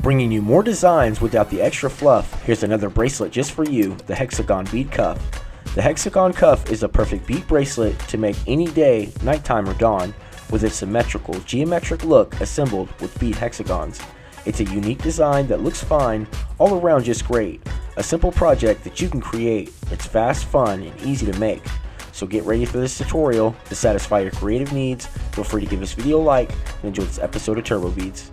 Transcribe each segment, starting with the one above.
Bringing you more designs without the extra fluff, here's another bracelet just for you, the Hexagon bead cuff. The Hexagon cuff is a perfect bead bracelet to make any day, nighttime or dawn, with its symmetrical, geometric look assembled with bead hexagons. It's a unique design that looks fine, all around just great. A simple project that you can create. It's fast, fun, and easy to make. So get ready for this tutorial to satisfy your creative needs. Feel free to give this video a like and enjoy this episode of TurboBeads.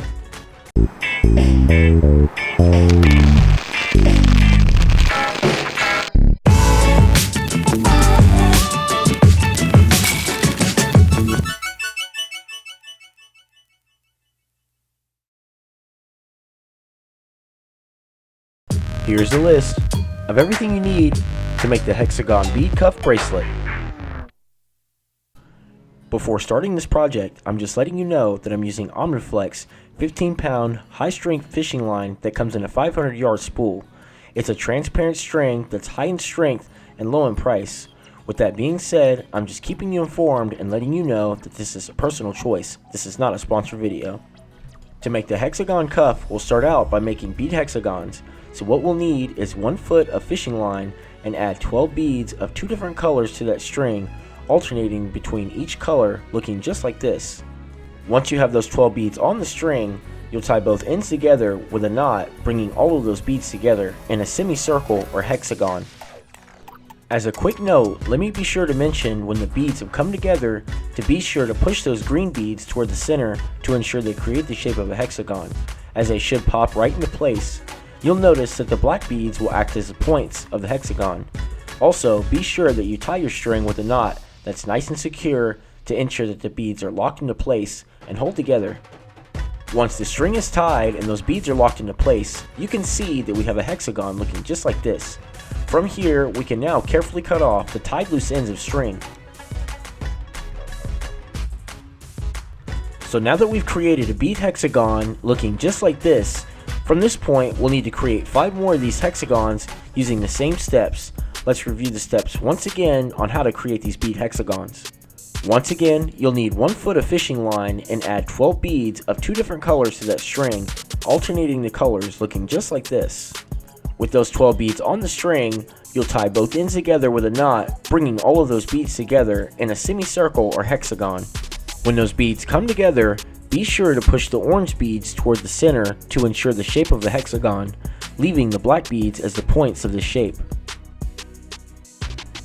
Here's the list of everything you need to make the Hexagon bead cuff bracelet. Before starting this project, I'm just letting you know that I'm using Omniflex 15-pound high-strength fishing line that comes in a 500-yard spool. It's a transparent string that's high in strength and low in price. With that being said, I'm just keeping you informed and letting you know that this is a personal choice. This is not a sponsored video. To make the Hexagon cuff, we'll start out by making bead hexagons. So what we'll need is 1 foot of fishing line and add 12 beads of 2 different colors to that string, alternating between each color, looking just like this. Once you have those 12 beads on the string, you'll tie both ends together with a knot, bringing all of those beads together in a semicircle or hexagon. As a quick note, let me be sure to mention when the beads have come together to be sure to push those green beads toward the center to ensure they create the shape of a hexagon, as they should pop right into place. You'll notice that the black beads will act as the points of the hexagon. Also, be sure that you tie your string with a knot that's nice and secure to ensure that the beads are locked into place and hold together. Once the string is tied and those beads are locked into place, you can see that we have a hexagon looking just like this. From here, we can now carefully cut off the tied loose ends of string. So now that we've created a bead hexagon looking just like this, from this point, we'll need to create 5 more of these hexagons using the same steps. Let's review the steps once again on how to create these bead hexagons. Once again, you'll need 1 foot of fishing line and add 12 beads of 2 different colors to that string, alternating the colors looking just like this. With those 12 beads on the string, you'll tie both ends together with a knot, bringing all of those beads together in a semicircle or hexagon. When those beads come together, be sure to push the orange beads toward the center to ensure the shape of the hexagon, leaving the black beads as the points of the shape.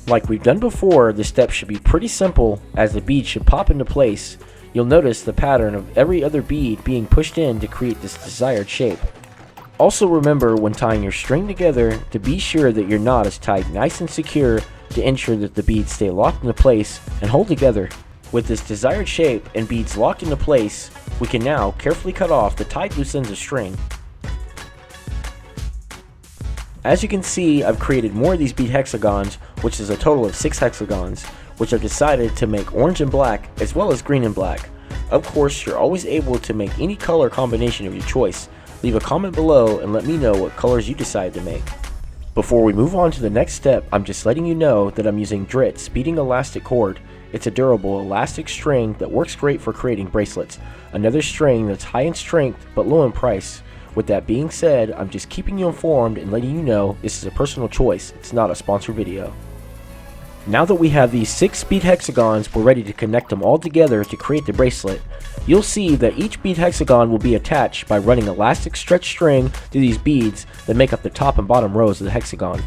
Like we've done before, the steps should be pretty simple as the beads should pop into place. You'll notice the pattern of every other bead being pushed in to create this desired shape. Also remember when tying your string together to be sure that your knot is tied nice and secure to ensure that the beads stay locked into place and hold together. With this desired shape and beads locked into place, we can now carefully cut off the tied loose ends of string. As you can see, I've created more of these bead hexagons, which is a total of 6 hexagons, which I've decided to make orange and black as well as green and black. Of course, you're always able to make any color combination of your choice. Leave a comment below and let me know what colors you decide to make. Before we move on to the next step, I'm just letting you know that I'm using Dritz beading elastic cord. It's a durable elastic string that works great for creating bracelets. Another string that's high in strength but low in price. With that being said, I'm just keeping you informed and letting you know this is a personal choice. It's not a sponsored video. Now that we have these 6 bead hexagons, we're ready to connect them all together to create the bracelet. You'll see that each bead hexagon will be attached by running elastic stretch string through these beads that make up the top and bottom rows of the hexagon.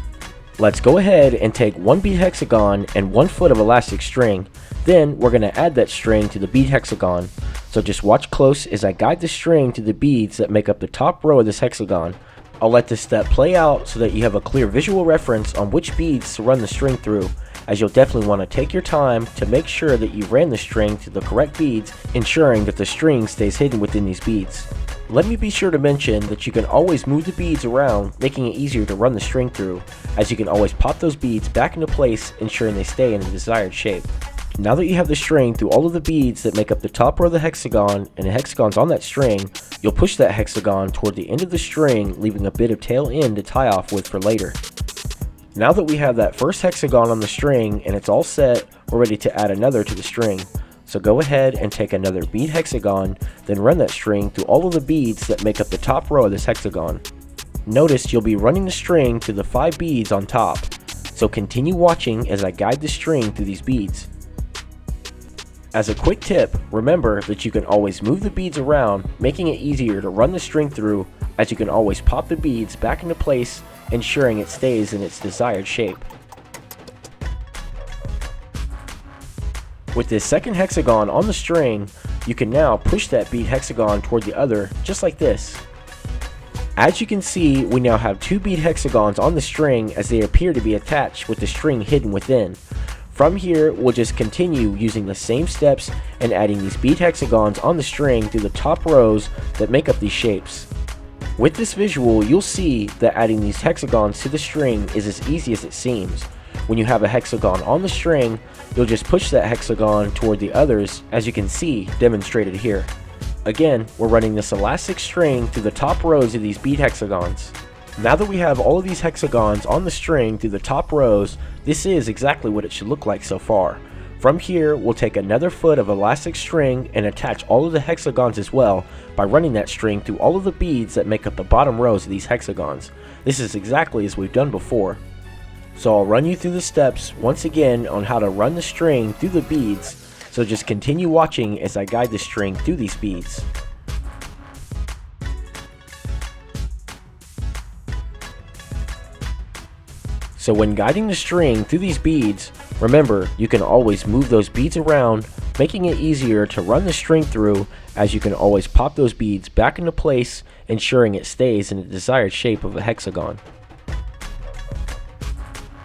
Let's go ahead and take 1 bead hexagon and 1 foot of elastic string. Then we're going to add that string to the bead hexagon. So just watch close as I guide the string to the beads that make up the top row of this hexagon. I'll let this step play out so that you have a clear visual reference on which beads to run the string through, as you'll definitely want to take your time to make sure that you ran the string to the correct beads, ensuring that the string stays hidden within these beads. Let me be sure to mention that you can always move the beads around, making it easier to run the string through, as you can always pop those beads back into place, ensuring they stay in the desired shape. Now that you have the string through all of the beads that make up the top row of the hexagon and the hexagons on that string, you'll push that hexagon toward the end of the string, leaving a bit of tail end to tie off with for later. Now that we have that first hexagon on the string and it's all set, we're ready to add another to the string. So go ahead and take another bead hexagon, then run that string through all of the beads that make up the top row of this hexagon. Notice you'll be running the string to the 5 beads on top, so continue watching as I guide the string through these beads. As a quick tip, remember that you can always move the beads around, making it easier to run the string through, as you can always pop the beads back into place, ensuring it stays in its desired shape. With this second hexagon on the string, you can now push that bead hexagon toward the other, just like this. As you can see, we now have 2 bead hexagons on the string as they appear to be attached with the string hidden within. From here, we'll just continue using the same steps and adding these bead hexagons on the string through the top rows that make up these shapes. With this visual, you'll see that adding these hexagons to the string is as easy as it seems. When you have a hexagon on the string, you'll just push that hexagon toward the others, as you can see demonstrated here. Again, we're running this elastic string through the top rows of these bead hexagons. Now that we have all of these hexagons on the string through the top rows, this is exactly what it should look like so far. From here, we'll take another foot of elastic string and attach all of the hexagons as well by running that string through all of the beads that make up the bottom rows of these hexagons. This is exactly as we've done before. So I'll run you through the steps once again on how to run the string through the beads, so just continue watching as I guide the string through these beads. So when guiding the string through these beads, remember you can always move those beads around, making it easier to run the string through, as you can always pop those beads back into place, ensuring it stays in the desired shape of a hexagon.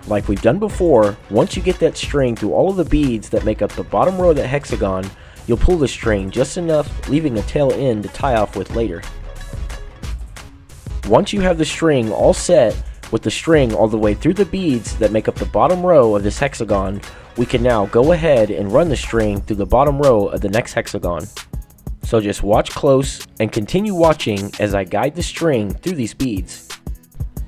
Like we've done before, once you get that string through all of the beads that make up the bottom row of that hexagon, you'll pull the string just enough, leaving a tail end to tie off with later. Once you have the string all set, with the string all the way through the beads that make up the bottom row of this hexagon, we can now go ahead and run the string through the bottom row of the next hexagon. So just watch close and continue watching as I guide the string through these beads.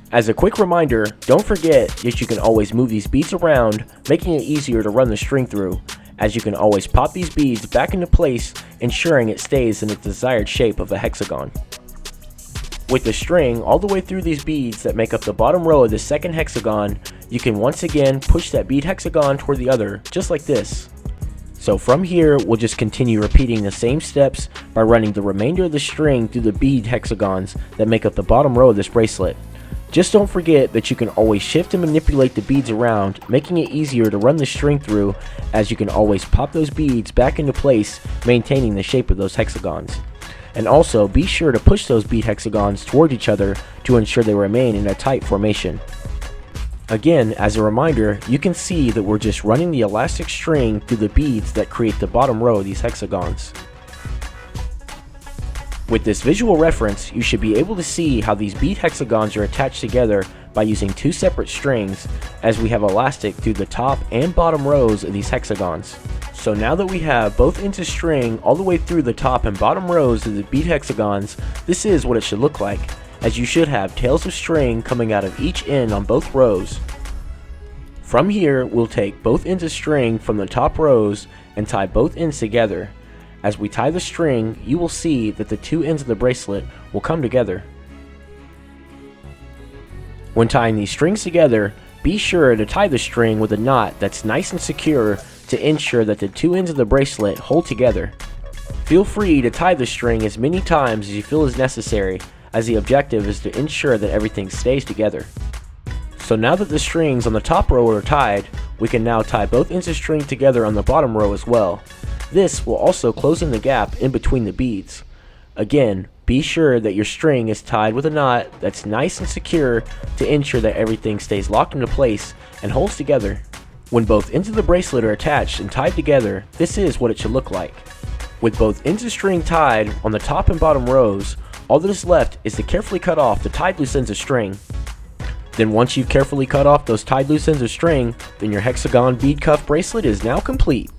As a quick reminder, don't forget that you can always move these beads around, making it easier to run the string through, as you can always pop these beads back into place, ensuring it stays in its desired shape of a hexagon. With the string all the way through these beads that make up the bottom row of the second hexagon, you can once again push that bead hexagon toward the other, just like this. So from here, we'll just continue repeating the same steps by running the remainder of the string through the bead hexagons that make up the bottom row of this bracelet. Just don't forget that you can always shift and manipulate the beads around, making it easier to run the string through, as you can always pop those beads back into place, maintaining the shape of those hexagons. And also be sure to push those bead hexagons toward each other to ensure they remain in a tight formation. Again, as a reminder, you can see that we're just running the elastic string through the beads that create the bottom row of these hexagons. With this visual reference, you should be able to see how these bead hexagons are attached together by using 2 separate strings, as we have elastic through the top and bottom rows of these hexagons. So now that we have both ends of string all the way through the top and bottom rows of the bead hexagons, this is what it should look like, as you should have tails of string coming out of each end on both rows. From here, we'll take both ends of string from the top rows and tie both ends together. As we tie the string, you will see that the 2 ends of the bracelet will come together. When tying these strings together, be sure to tie the string with a knot that's nice and secure to ensure that the 2 ends of the bracelet hold together. Feel free to tie the string as many times as you feel is necessary, as the objective is to ensure that everything stays together. So now that the strings on the top row are tied, we can now tie both ends of string together on the bottom row as well. This will also close in the gap in between the beads. Again, be sure that your string is tied with a knot that's nice and secure to ensure that everything stays locked into place and holds together. When both ends of the bracelet are attached and tied together, this is what it should look like. With both ends of string tied on the top and bottom rows, all that is left is to carefully cut off the tied loose ends of string. Then once you've carefully cut off those tied loose ends of string, then your hexagon bead cuff bracelet is now complete.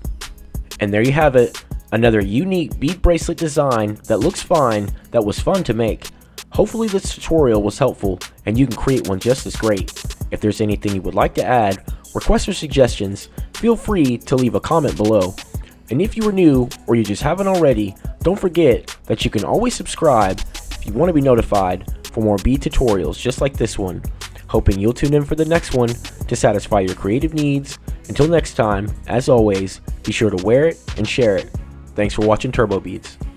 And there you have it, another unique bead bracelet design that looks fine, that was fun to make. Hopefully this tutorial was helpful and you can create one just as great. If there's anything you would like to add, requests or suggestions, feel free to leave a comment below. And if you are new or you just haven't already, don't forget that you can always subscribe if you want to be notified for more bead tutorials just like this one. Hoping you'll tune in for the next one to satisfy your creative needs. Until next time, as always, be sure to wear it and share it. Thanks for watching TurboBeads.